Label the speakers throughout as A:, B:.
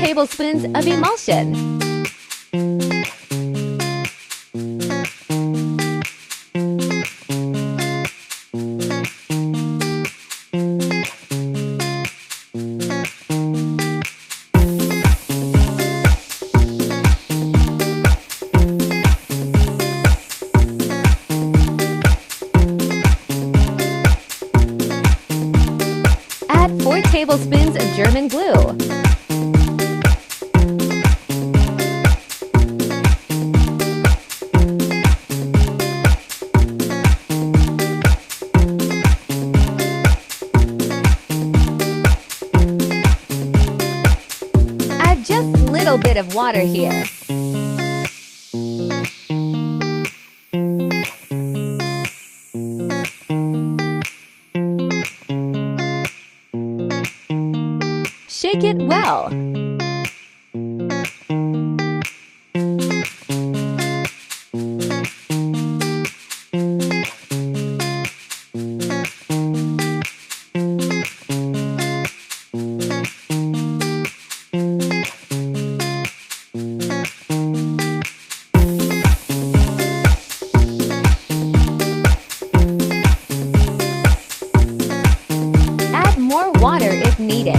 A: tablespoons of emulsion. Add 4 tablespoons of German glue. Add just a little bit of water here. Shake it well. Add more water if needed.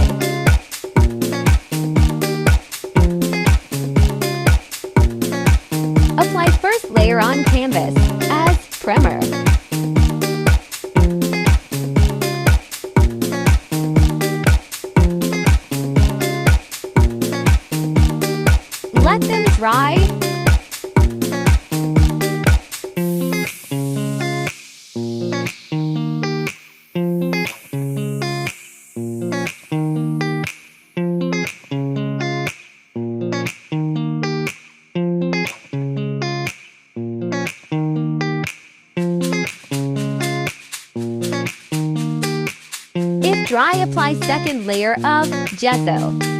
A: Apply first layer on canvas as primer. Let them dry. If dry, apply second layer of gesso.